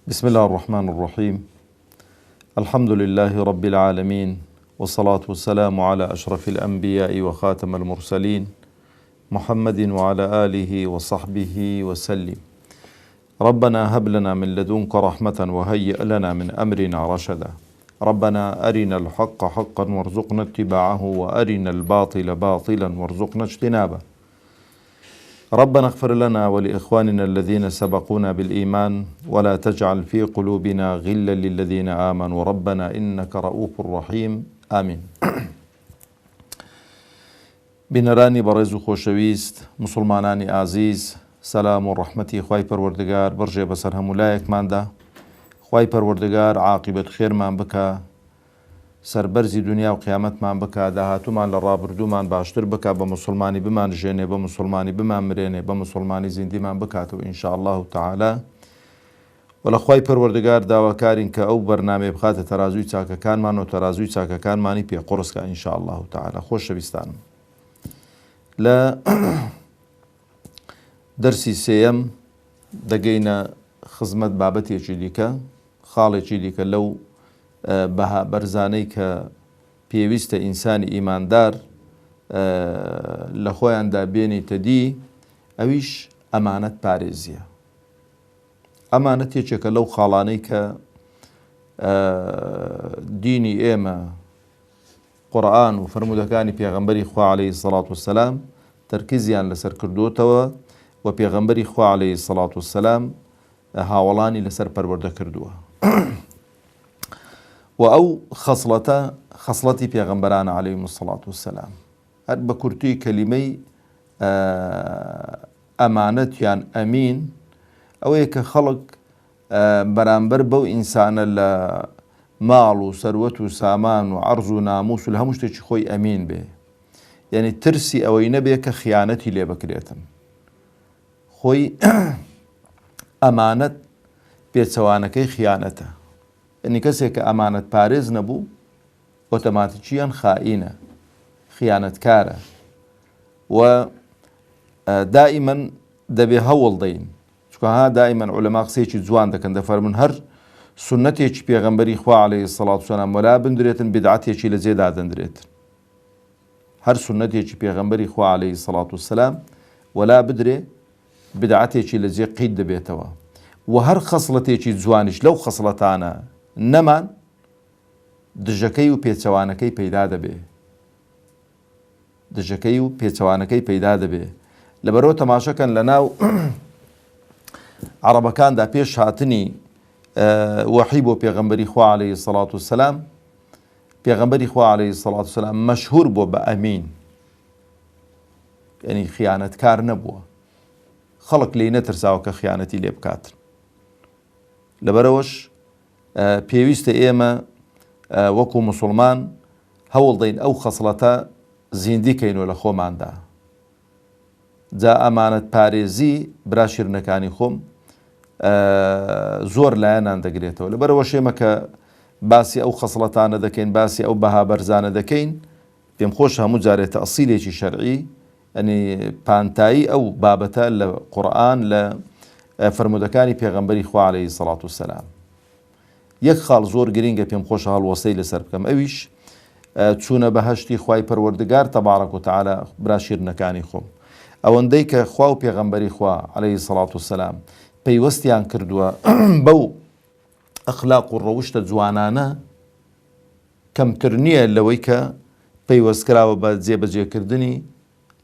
بسم الله الرحمن الرحيم. الحمد لله رب العالمين، والصلاة والسلام على أشرف الأنبياء وخاتم المرسلين محمد وعلى آله وصحبه وسلم. ربنا هب لنا من لدنك رحمة وهيئ لنا من أمرنا رشدا. ربنا أرنا الحق حقا وارزقنا اتباعه وأرنا الباطل باطلا وارزقنا اجتنابه. ربنا اغفر لنا ولإخواننا الذين سبقونا بالإيمان ولا تجعل في قلوبنا غلا للذين آمنوا ربنا إنك رؤوف رحيم آمين. بنراني برز خوشويست مسلماناني عزيز، سلام و رحمتي خواهی پروردگار برجه بسر همولایک مانده. خواهی پروردگار عاقبت خیر من بکا، سربرزی دنیا و قیامت من بکا، داهاتو من لرابردو من باشتر بکا، بمسلمانی بمان جنه، بمسلمانی بمان مرینه، بمسلمانی زندی من بکاتو انشاءالله تعالی. ولخواهی پروردگار داواکارین که او برنامه بخات ترازوی چاککان من و ترازوی چاککان مانی پی قرص که انشاءالله تعالی. خوش شویستانم. لا درسی سیم دقینا خزمت بابتی چیدیکا، خالی چیدیکا لو بها برزانەی کە پێویستە ئینسانی ئیماندار لە خۆیاندا بێنێتە دی، ئەویش ئەمانەت پارێزیە. ئەمانەت یەکێکە لەو خاڵانەی کە دینی ئێمە قورئان و فەرمودەکانی پێغەمبەری خوا عەلەیهی سەڵات وسەلام تەرکیزیان لەسەر کردووەتەوە و پێغەمبەری خوا عەلەیهی سەڵات وسەلام هاوڵانی لەسەر پەروەردە کردووە. و ئەو خەسڵەتی پێغەمبەرانە عەلەیهیمو سەڵات وسەلام هەر بە کورتووی کەلیمەی ئەمانەت یان ئەمین ئەوەیە کە خەڵک بەرامبەر بەو ئینسانە لە ماڵ و سەروەت و سامان و عەرز و ناموس و لە هەموو شتێکی خۆی ئەمین بێ، یعنی ترسی ئەوەی نەبێ کە خیانەتی لێ بکرێتن. خۆی ئەمانەت پێچەوانەکەی خیانەتە. یعنی کەسێک کە ئەمانەت پارێز نەبوو ئۆتۆماتیکیان خائینە، خیانەتکارە و دائیمەن دەبێ هەوڵ دەین. چونکە ها دائیمەن عولەما قسەیەکی جوان دەکەن، دەفەرمون هەر سونەتێکی پێغەمبەری خوا عەلەیهی سەڵات وسەلام وەلا بندرێتن بدعەتێکی لە جێدا دەندرێتن. هەر سونەتێکی پێغەمبەری خوا عەلەیهی سەڵات وسەلام وەلا بدرێ بدعەتێکی لە جێ قید دەبێتەوە. و هەر خەسڵەتێکی جوانیش لەو خەسڵەتانە نەمان دژەکەی و پێچەوانەکەی پەیدا دەبێ. دژەکەی و پێچەوانەکەی پەیدا دەبێ. لەبەرەوە تەماشەکەن لە ناو عەرەبەکاندا پێش هاتنی وەحی بۆ پێغەمبەری خوا عەلەیهی سەڵات وسەلام، پێغەمبەری خوا عەلەیهی سەڵات وسەلام مەشهوور بووە بە ئەمین، یعنی خیانەتکار نەبووە. خەڵک لێی نەترساوە کە خیانەتی لێ بکاتن. لەبەرەوەش پێویستە ئێمە وەکو موسڵمان هەوڵ دەین ئەو خەسڵەتە زیندی کەینەوە لە خۆماندا. جا ئەمانەت پارێزی برا شیرنەکانی خۆم زۆر لایەنان دەگرێتەوە. لەبەرەوەش ئێمە کە باسی ئەو خەسڵەتانە دەکەین، باسی ئەو بەها بەرزانە دەکەین، پێم خۆش هەموو جارێتە ئەسیلێکی شەرعی، ئەنی پانتایی ئەو بابەتە لە قورئان لە فەرمودەکانی پێغەمبەری خوا عەلەیهی سەڵات وسەلام. یەک خاڵ زۆر گرینگە پێم خۆشە هەڵوەسەی لەسەر بکەم، ئەویش چوونە بەهەشتی خوای پەروەردگار تەبارەک و تەعالا برا شیرنەکانی خۆم. ئەوەندەی کە خوا و پێغەمبەری خوا عەلەیهی سەڵات وسەلام پەیوەستیان کردووە بەو ئەخلاق و ڕەوشتە جوانانە کەمتر نییە لەوەی کە پەیوەست کراوە بە جێبەجێکردنی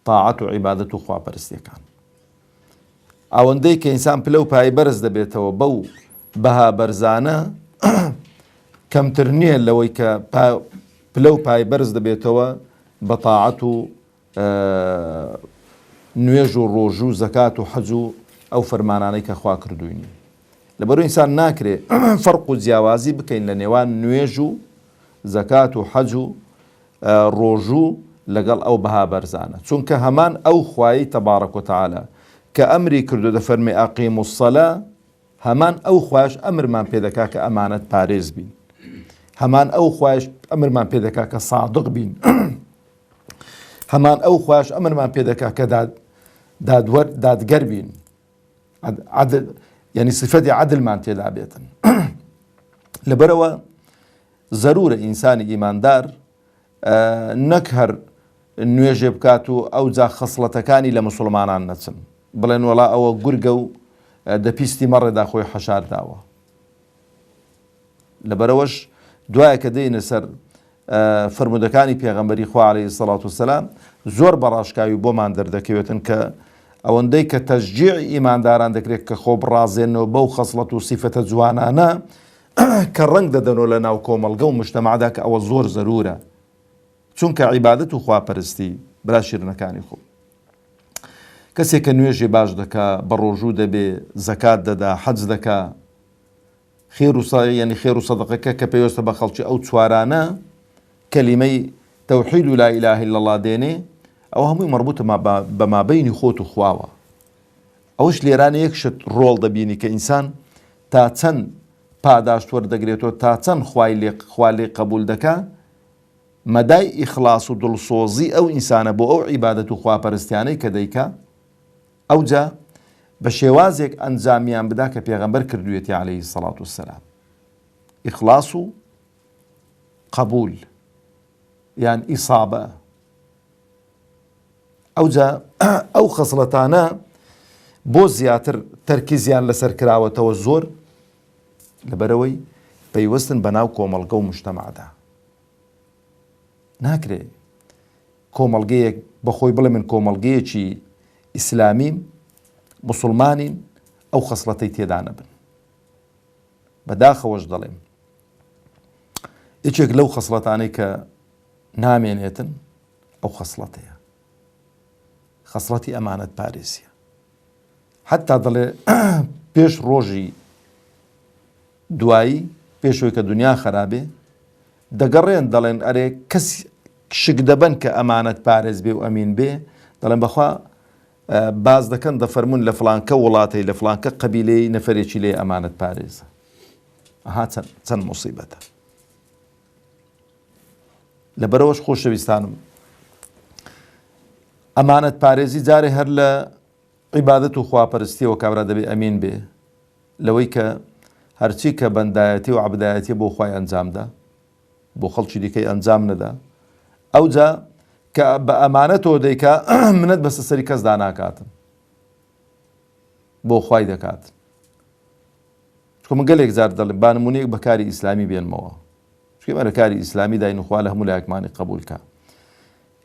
تاعەت و عیبادەت و خواپەرستیەکان. ئەوەندەی کە ئینسان پلە و پای بەرز دەبێتەوە بەو بەها بەرزانە کەمتر نییە لەوەی کە پلە و پای بەرز دەبێتەوە بە تاعەت و نوێژ و ڕۆژ و زەکات و حەج و ئەو فەرمانانەی کە خوا کردووینی. لەبەرەوەی ئینسان ناکرێ فەرق و جیاوازی بکەین لە نێوان نوێژ و زەکات و حەج و ڕۆژ و لەگەڵ ئەو بەها بەرزانە، چونکە هەمان ئەو خوای تەبارەک و تەعالا کە ئەمری کردو دەفەرمێ ئەقیموا الصەلا، هەمان ئەو خوایش ئەمرمان پێدەکا کە ئەمانەت پارێز بین. هەمان ئەو خوایش ئەمرمان پێدەکا کە سادق بین. هەمان ئەو خوایش ئەمرمان پێدەکا کە دادگەر بین. يعني صفة عدل مان تێدا بێتن. لەبەرەوە ضرورە ئینسانی ئیماندار نەک هەر نوێژێ بکات و ئەو جا خەسڵەتەکانی لە مسلمانان نەچن بڵێن وەڵا ئەوە گورگە و دەپیستی مەڕێدا خۆی حەشارداوە. لەبەرەوەش دوایە کە دەینە سەر فرمودەکانی پێغەمبەری خوا عەلەیهی سەڵات وسەلام زۆر بەڕاشکاوی بۆمان دەردەکەوێتن کە ئەوەندەی کە تەشجیعی ئیمانداران دەکرێت کە خۆ بڕازێنەوە بەو خەسڵەت و سیفەتە جوانانە کە ڕەنگ دەدەنەوە لە ناو کۆمەڵگە و مجتەمەعدا کە ئەوە زۆر زەرورە، چونکە عیبادەت و خواپەرستی برا شیرنەکانی خۆ کەسێک کە نوێژی باش دەکا بە ڕۆژوو دەبێ زەکات دەدا حەج دەکا خێر و یعنی خێر و سەدەقەکە کە پێویستە بە خەڵکی ئەو چوارانە کەلیمەی تەوحید و لا ئیلاهە ئیلا الله دێنێ، ئەو هەمووی مەربوطە بە مابەینی خۆت و خواوە. ئەوش لێرانە یەک شت ڕۆڵ دەبینی کە ئینسان تا چەند پاداشت وەردەگرێتەوە، تا چەند خوا لێ قبول دەکا، مەدای ئیخلاس و دڵسۆزی ئەو ئینسانە بۆ ئەو عیبادەت و خواپەرستیانەی کە دەیکا ئەوجا بە شێوازێک ئەنجامیان بدا کە پێغەمبەر کردوێتی عەلەیهی سەڵات وسەلام. ئیخلاس و قبول یان ئیسابە. ئەوجا ئەو خەسڵەتانە بۆ زیاتر تەرکیزیان لەسەر کراوەتەوە زۆر لەبەرەوەی پەیوەستن بە ناو کۆمەڵگە و مجتەمەعدا. ناکرێ کۆمەڵگەیەک بەخۆی بڵێ من کۆمەڵگەیەکی ئیسلامیم مسلمانین ئەو خەسڵەتەی تێدا نەبن. بەداخەوەش دەڵێم یەکێک لەو خەسڵەتانەی کە نامێنێتن ئەو خەسڵەتەیە، خەسڵەتی ئەمانەت پارێزیە. حتا دەڵێ پێش ڕۆژی دوایی پێشەوەی کە دنیا خەرابێ دەگەڕێن دەڵێن ئەرێ کەس شک دەبەن کە ئەمانەت پارێز بێ و ئەمین بێ، دەڵێن بەخوا باز دەکەن دەفەرمون لە فڵانکە وڵاتەی لە فڵانکە قەبیلەی نەفەرێکی لێ ئەمانەت پارێزە. ئەها چەند موسیبەتە. لەبەرەوەش خۆشەویستانم ئەمانەت پارێزی جارێ هەر لە عیبادەت و خواپەرستیەوە کابرا دەبێ ئەمین بێ، لەوەی کە هەرچی کە بەندایەتی و عەبدایەتی بۆ خوای ئەنجامدا بۆ خەڵکی دیکەی ئەنجام نەدا، ئەوجا کە بە ئەمانەتەوە دەیکا منەت بەسە سەری کەس داناکاتن بۆ خوای دەکات. چکە من گەلێک زار دەڵێم با نمونەیەک بە کاری ئیسلامی بێنمەوە، چکە ئێمە لە کاری ئیسلامی داین و خوا لە هەموو لایەکمانی قبول کا.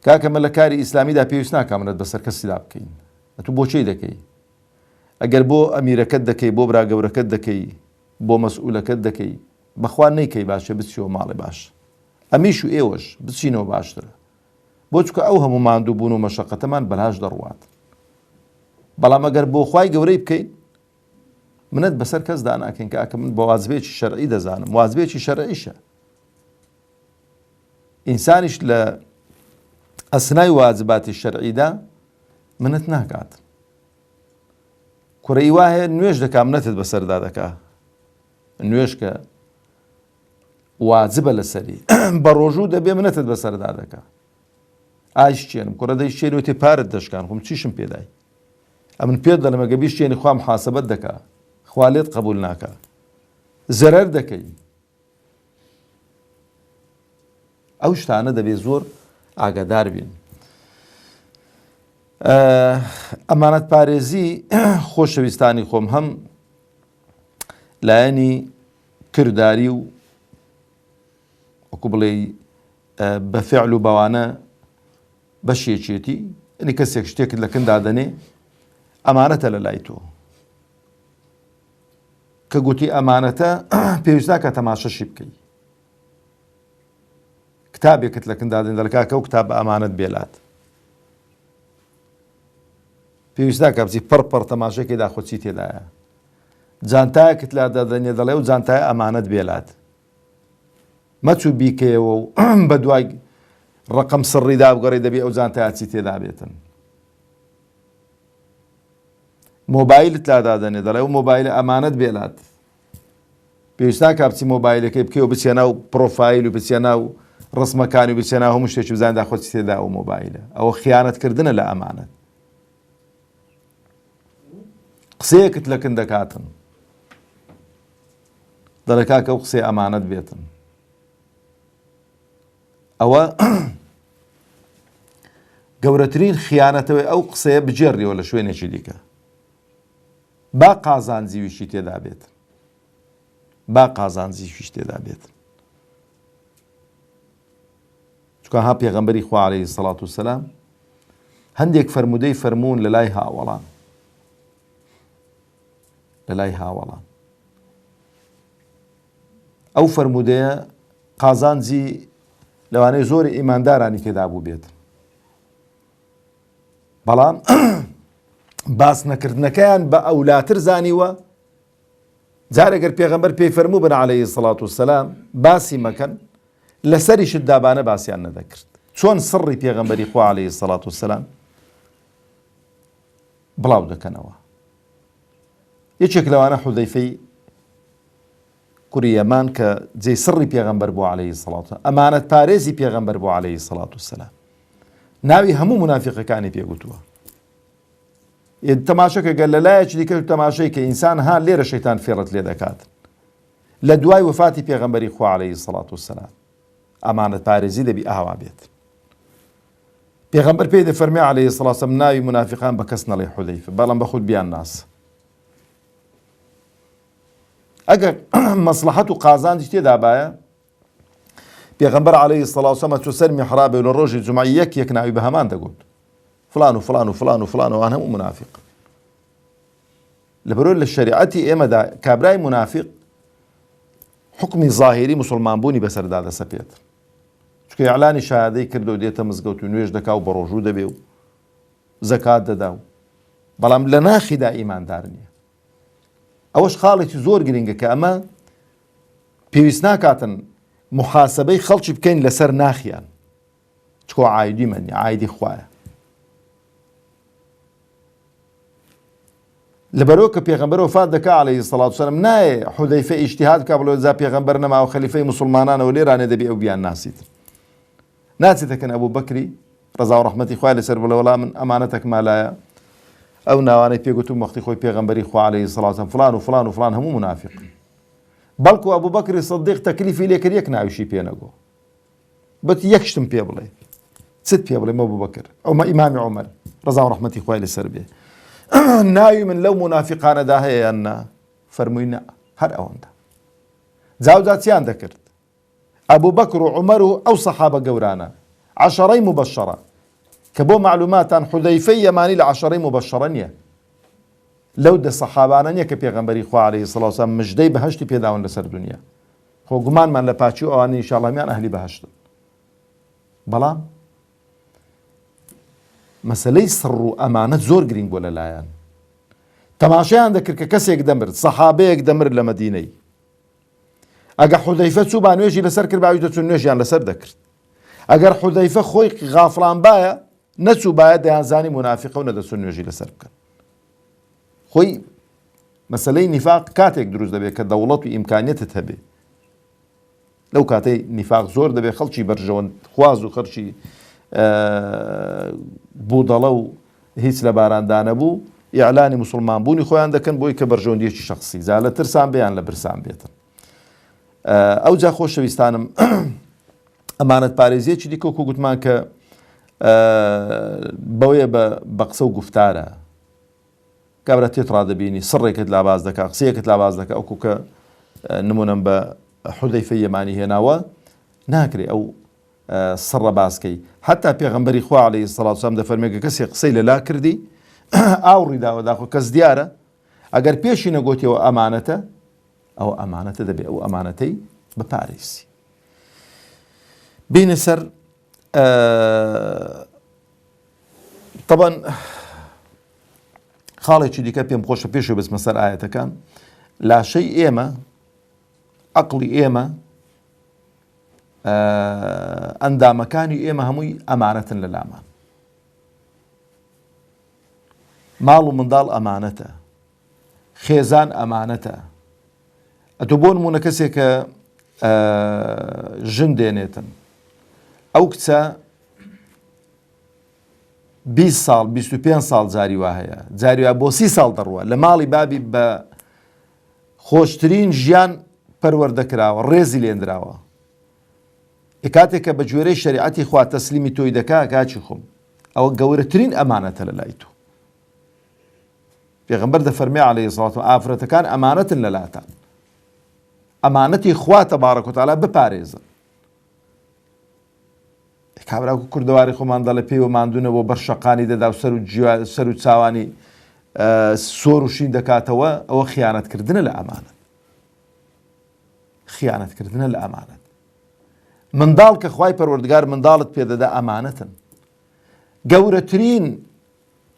کاکە من لە کاری ئیسلامیدا پێویست ناکە منەت بەسەر کەسیدا بکەین. ئەتو بۆچی دەکەی؟ ئەگەر بۆ ئەمیرەکەت دەکەی، بۆ براگەورەکەت دەکەی، بۆ مەسئولەکەت دەکەی، بەخوا نەیکەی باشە بچیەوە ماڵێ باش. ئەمیش و ئێوەش بچینەوە باشترە. بۆ چکە ئەو هەموو ماندوو بوون و مەشەقەتەمان بەلاش دەڕوات. بەڵام ئەگەر بۆ خوای گەورەی بکەین منەت بەسەر کەس داناکەین کە ئاکە من بە واجبێکی شەرعی دەزانم، واجبێکی شەرعیشە. ئینسانیش لە ئەسنای واجباتی شەرعیدا منەت ناکات. کوڕەی وایە نوێژ دەکا منەتت بەسەردا دەکا. نوێژ کە واجبە لەسەری بە ڕۆژوو دەبێ منەتت بەسەردا دەکا. ئایش چێنم کوڕە دەیشتێنێتی پارت دەشکان خۆم چیشم پێدای. ئەمن پێت دەڵێم ئەگە بیشتێنی خوا محاسەبەت دەکا، خوا لێت قبول ناکا، زەرەر دەکەی. ئەو شتانە دەبێ زۆر ئاگادار بین. ئەمانەت پارێزی خۆشەویستانی خۆم هەم لایەنی کردداری و وەکو بڵێ بە فیعل و بەوانە بەشێکێتی، ئەنی کەسێک شتێکت لە کندا دەنێ ئەمانەتە لە لای تۆ کە گوتی ئەمانەتە پێویست ناکە تەماشەشی بکەی. کتابێکت لە کندا دێن دەڵێ کاکە ئەو کتاب بە ئەمانەت بێلات، پێویست ناکە بچی پڕ تەماشەکەی داخۆچی تێدایە. جانتایەکت لا دەدەنێ دەڵێ و جانتایە ئەمانەت بێلات، مەچوو بیکەیەوە و بە دوای ڕقم سڕیدا بگەڕێ دەبێ ئەو جانتایە چی تێدا بێتن. مۆبایلت لا دادەنێ دەڵێ و مۆبایلە ئەمانەت بێلات، پێویست ناکە بچی مۆبایلەکەی بکەی و بچێ ناو پرۆفایل و بچێ ناو ڕسمەکانی و بچێ ناو هەموو شتێکی بزانین داخۆچی تێدا ئەو مۆبایلە. ئەوە خیانەتکردنە لە ئەمانەت. قسەیەکت لەکن دەکاتن دەڵێ کاکە ئەو قسەی ئەمانەت بێتن. ئەوە گەورەترین خیانەتەوەی ئەو قسەیە بجێڕیەوە لە شوێنێکی دیکە. با قازانجیویشی تێدا بێت، با قازانجیویش تێدا بێت. چونکە ها پێغەمبەری خوا عەلەیهی سەڵات وسەلام هەندێک فەرمودەی فەرموون لە لای هاوەڵان، لە لای هاوەڵان. ئەو فەرمودەیە قازانجی لەوانەیە زۆر ئیماندارانی تێدا بوو بێت، بەڵام باس نەکردنەکەیان بە ئەولاتر زانیوە. جارێگەر پێغەمبەر پێی فەرموو بن عەلەیهی سەڵات وسەلام باسی مەکەن، لەسەریشت دابانە باسییان نەدەکرد. چۆن سڕی پێغەمبەری خوا عەلەیهی سەڵات وسەلام بڵاو دەکەنەوە. یەکێک لەوانە حوذەیفەی کوڕی یەمان کە جێی سڕی پێغەمبەر بوو عەلەیهی سەڵات وسەلام، ئەمانەت پارێزی پێغەمبەر بوو عەلەیهی سەڵات وسەلام، ناوی هەموو منافقەکانی پێگوتووە. تەماشەکە گەل لە لایەکی دیکە تەماشەی کە ئینسان ها لێرە شەیتان فێڕەت لێ دەکات لە دوای وفاتی پێغەمبەری خوا عەلەیهی سەڵات وسەلام. ئەمانەت پارێزی دەبی ئاوا بێت. پێغەمبەر پێی دەفەرمێ عەلەیهی سەڵات وسەلام ناوی منافقان بە کەس نەڵێ حوذەیفە، بەڵام بە خود بیان ناس. ئەگەر مەسلحەت و قازانجی تێدا بایە، پێغەمبەر عەلەیهی سەڵات وسەلام چوو سەر میحرابێ و لە ڕۆژی جومعە یەک ناوی بە هەمان دەگوت، فلان و فلان و فلان و فلان و ئەوان هەموو منافق. لەبەرەوەی لە شەریعەتی ئێمەدا کابرای منافق حکمی ظاهری موسڵمانبوونی بەسەردا دەسەپێت، چونکە ئیعلانی شایادەی کردو و دێتە مزگەوت و نوێژ دەکا و بە ڕۆژوو دەبێ و زەکات دەدا و بەڵام لە ناخیدا ئیماندار نییە. ئەوەش خاڵێکی زۆر گرنگە کە ئەمە پێویست ناکاتن محاسبەی خەڵکی بکەین لەسەر ناخیان، چکۆ عایدی من عایدی خوایە. لەبەرەوە کە پێغەمبەر وفات دەکا عەلەیهی سەڵات وسەلام نایە حوذەیفە ئیجتیهاد بکا بڵێ جا پێغەمبەر نەماوە خەلیفەی موسڵمانانەوە لێرانێ دەبێ ئەو بیان ناسیت. ناچێتەکەن ئەبوو بەکری ڕەزا و ڕەحمەتی خوای لەسەر بڵێ وەڵام من ئەمانەتێک مالایە، ئەو ناوانەی پێگوتوم وەختی خۆی پێغەمبەری خوا عەلەیهی سەڵات وسەلام فلان و فلان و فلان هەموو منافق. بەڵکو ئەبوو بەکری سیدیق تەکلیفی لێ کرد یەک ناویشی پێ نەگۆ، بەت یەک شتم پێ بڵێ، چت پێ بڵێ ئەبوو بەکر ئەو ئیمامی عومەر ڕەزا و ڕەحمەتی خوای لەسەر بێ، ناوی من لەو منافقانەدا هەیە یان نا؟ فەرمووی نا، هەر ئەوەندا. جاوجاتیان دەکرد ئەبوو بەکر و عومەر و ئەو سەحابە گەورانە عەشەرەی مبەشەرە، کە بۆ معلوماتان حوذەیفەی یەمانی لە عەشەرەی مبەشەرە نییە، لەو دە سەحابانە نییە کە پێغەمبەری خوا عەلەیهی سەڵات وسەلام مژدەی بەهەشتی پێداون لەسەر دونیا. خۆ گومانمان لە پاچی و ئەوانەی ئینشاءڵڵا هەمیان ئەهلی بەهەشتن. بەڵام مەسەلەی سڕ و ئەمانەت زۆر گرنگ بۆ لەلایەن. تەماشایان دەکرد کە کەسێک دەمرد، سەحابەیەک دەمرد لە مەدینەی، ئەگە حوذەیفە چوو با نوێژی لەسەر کرد باوی دەچوو نوێژیان لەسەر دەکرد. ئەگەر حوذەیفە خۆی غافڵان بایە نەچوو باە دەیانزانی منافقە و نەدەچوو نوێژی لەسەر بکەن. خۆی مەسەلەی نیفاق کاتێک دروست دەبێت کە دەوڵەت و ئیمکانیەتت هەبێ، لەو کاتەی نیفاق زۆر دەبێت خەڵکی بەرژەوەند خواز و خەرچی بوودەڵە و هیچ لە باراندان نەبوو ئیعلانی موسڵمان بوونی خۆیان دەکەن بۆی کە بەرژەوەندیەکی شەخسی جا لە ترسان بێیان لە برسان بێتن. ئەو جا خۆشەویستانم ئەمانەت پارێزیەکی دیکە وەکو گوتمان کە بەوەیە بە قسە و گفتارە کابرا تێت ڕادەبینی سڕێکت لا باز دەکا، قسەیەکت لا باز دەکا، ئەوکو کە نمونەم بە حوذەیفەی یەمانی هێناوە ناکرێ ئەو سڕە باسکەی. حتا پێغەمبەری خوا عەلەیهی سەڵات وسەلام دەفەرمێ کە کەسێک قسەی لەلا کردی ئاوڕی داوە داخۆ کەس دیارە ئەگەر پێشی نەگوتیەوە ئەمانەتە، ئەو ئەمانەتە دەبێ ئەو ئەمانەتەی بپارێزی. بینە سەر طبعاً خاڵێکی دیکە پێم خۆشە پێشەوە بچمە سەر ئایەتەکان. لاشەی ئێمە، عەقڵی ئێمە، ئەندامەکانی ئێمە هەمووی ئەمانەتن لە لامان. ماڵ و منداڵ ئەمانەتە، خێزان ئەمانەتە. ئەتۆ بۆ نمونە کەسێک کە ژن دێنێتن، ئەو کچە 20 ساڵ 25 ساڵ جاری وا هەیە، جاری وا بۆ 30 ساڵ دەڕوە لە ماڵی بابی بە خۆشترین ژیان پەروەردەکراوە ڕێزی لێنراوە کاتێک کە بە گوێرەی شەریعەتی خوا تەسلیمی تۆی دەکا کاچی خۆم ئەوە گەورەترین ئەمانەتە لە لای تۆ پێغەمبەر دەفەرمێ عەلەیهی سەڵات و ئافرەتەکان ئەمانەتن لەلاتان ئەمانەتی خوا تەبارەک و تەعالا بپارێزن کابراکو کوردەواری خۆمان دەڵێ پێیوە ماندوونەوە بەر شەقانی دەدا و سەر و چاوانی سۆر و شین دەکاتەوە ئەوە خیانەتکردنە لە ئەمانەت خیانەتکردنە لە ئەمانەت منداڵ کە خوای پەروەردگار منداڵت پێدەدا ئەمانەتن گەورەترین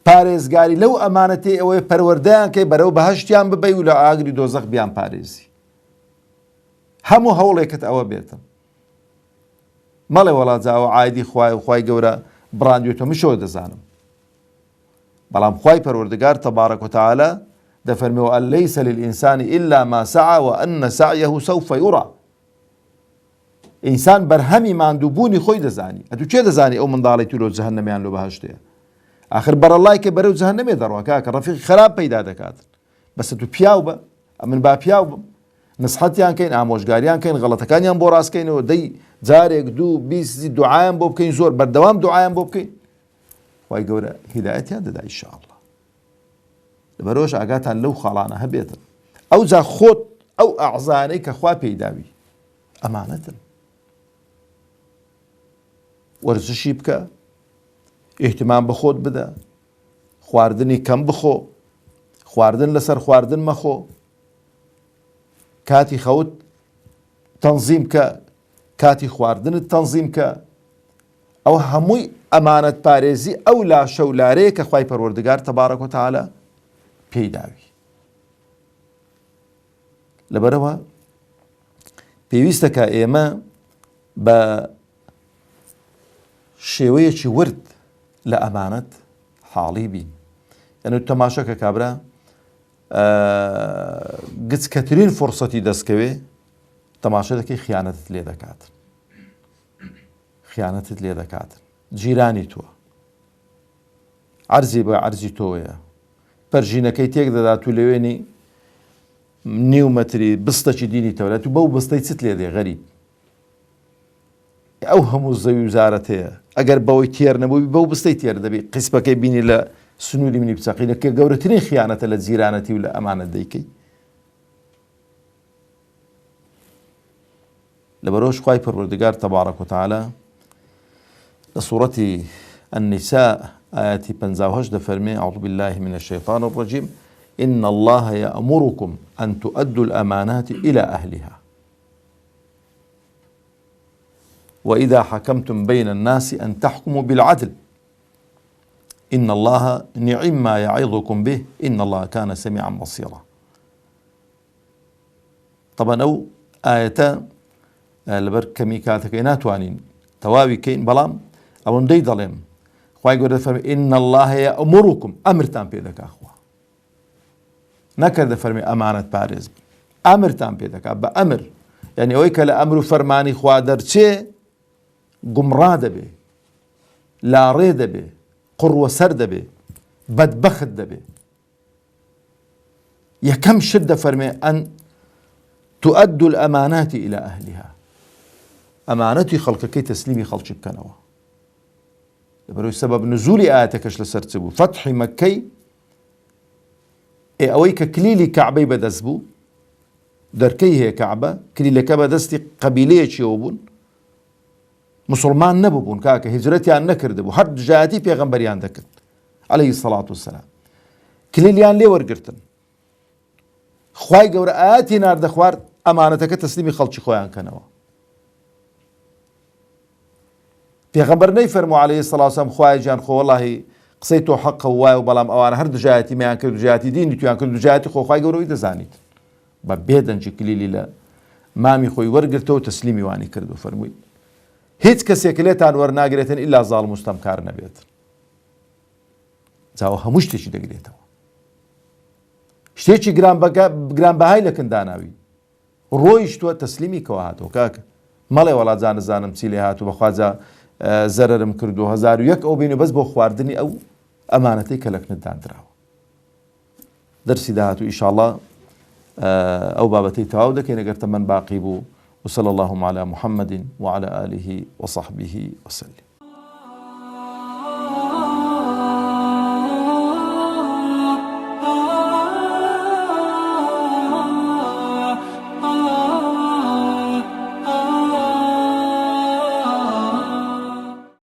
پارێزگاری لەو ئەمانەتی ئەوەی پەروەردەیان کەی بەرەو بەهەشتیان ببەی و لە ئاگری دۆزەخ بیان پارێزی هەموو هەوڵێکت ئەوە بێتن مەڵێ وەڵا جاوە عایدی خوای و خوای گەورە بڕاندوێتە مشەوە دەزانم بەڵام خوای پەروەردگار تەبارەک و تەعالا دەفەرمێەوە ئەن لەیسە للئینسانی ئیلا ما سعى وأن سعيه سوف يرى ئینسان بەرهەمی ماندووبوونی خۆی دەزانی ئەتو چێ دەزانی ئەو منداڵی تورۆ جەهەنەمیان لۆ بەهەشتەیە آخر بەرەڵای کە بەرەو جەهەنەمێ دەڕوا کاکە ڕەفیقی خراپ پەیدا دەکات بەسە تو پیاو بە ئەمن با پیاو بم نسحەتیان کەین ئامۆژگاریان کەین غەڵەتەکانیان بۆ ڕاستکەینەوە دەی جارێک دوو بیستی دوعایان بۆ بکەین زۆر بەردەوام دوعایان بۆ بکەین خوای گەورە هیدایەتیان دەدا ئینشاءالله لەبەرەوەش ئاگاتان لەو خاڵانە هەبێتن ئەو جا خۆت ئەو ئەعزانەی کە خوا پێیداوی ئەمانەتن وەرزشی بکە ئیحتیمام بە خۆت بدە خواردنی کەم بخۆ خواردن لەسەر خواردن مەخۆ کاتی خەوت تەنزیم کە کاتی خواردنت تەنزیم کە ئەو هەمووی ئەمانەت پارێزی ئەو لاشە و لارەیە کە خوای پەروەردگار تەبارەک و تەعالا پێیداوی لەبەرەوە پێویستە کە ئێمە بە شێوەیەکی ورد لە ئەمانەت حاڵی بین یعنی تەماشەکە کابرا گچکەترین فورسەتی دەستکەوێ تەماشە دەکەی خیانەتت لێ دەکات خیانەتت لێ دەکات جیرانی تۆە عەرزی بە عەرزی تۆیە پەرژینەکەی تێک دەدات و لەوێنی نیو مەتری بستەکی دینی تەورەت و بەو بستەی چت لێ دێ غەریب ئەو هەموو زەوی وزارەت هەیە ئەگەر بەوەی تێر نەبووی بەو بستەی تێر دەبی قیسپەکەی بینی لە سنووری منی بچەقینە کە گەورەترین خیانەتە لە جیرانەتی و لە ئەمانەت دەیکەی لەبەرەوەش خوای پەروەردگار تەبارەک و تەعالا لە سوورەتی النساء آياتي 58 دەفەرمێ أعوذ بالله من الشيطان الرجيم إن الله يأمركم أن تؤدوا الأمانات إلى أهلها وإذا حكمتم بين الناس أن تحكموا بالعدل إن الله نعم ما يعظكم به إن الله كان سميعا بصيرا طبعا أو آية لبر كمي كاتك ناتوانين تواوي كين بلام أو ندي ظلم خواهي قرد فرمي إن الله يأمركم أمرتان بيدك أخوة نكرد فرمي أمانة بارز أمرتان بيدك بأمر يعني أويك لأمر فرماني خوا درچه قمرا دبي لا ري دبي قروة سر دبي بدبخت دبي يكم شدة فرمي أن تؤدوا الأمانات إلى أهلها أمانتي خلقك تسليمي خلق بكنوا لبرو سبب نزول آياتكش لسرتبو فتح مكي أويك كليلي كعبي بدزبو دركي هي كعبة كليلي كبدستي قبيلية يوبون مسلمان نبوون كاك هجرتيان نكردبو هر جاتي پیغمبريان دكرد عليه الصلاة والسلام كليليان لي ورقرتن خواي قور آياتي نار دخوار أمانتك تسليمي خلق خويان كنوا پیغمبر نيفرمو عليه الصلاة والسلام خواي جان خو والله قصيتو حق هواي وبلام أوانا هر دجاتي ميان كردو جاتي ديني تويان كردو جاتي خو خواي قورو يدزانيت ببيدن جي كليلي لا مامي خوي ورقرتو تسليمي واني كردو فرموي هیچ کەسێک لێتان وەرناگرێتن ئیلا زاڵم و ستەمکار نەبێت جاوە هەموو شتێکی دەگرێتەوە شتێکی گرانبەهای لە کنداناوی ڕۆیشتووە تەسلیمی کەوا هاتەوە کاکە مەڵێ وەڵا جانەزانم چی لێ هاتوو بەخوازە زەرەرم کردو 1001 ئەو بینو بەس بۆ خواردنی ئەو ئەمانەتەی کە لە کنتدان دراوە دەرسی داهاتوو ئیشاڵڵا ئەو بابەتەی تەواو دەکەین ئەگەر تەمەن باقی بوو. وصلى اللهم على محمد وعلى آله وصحبه وسلم.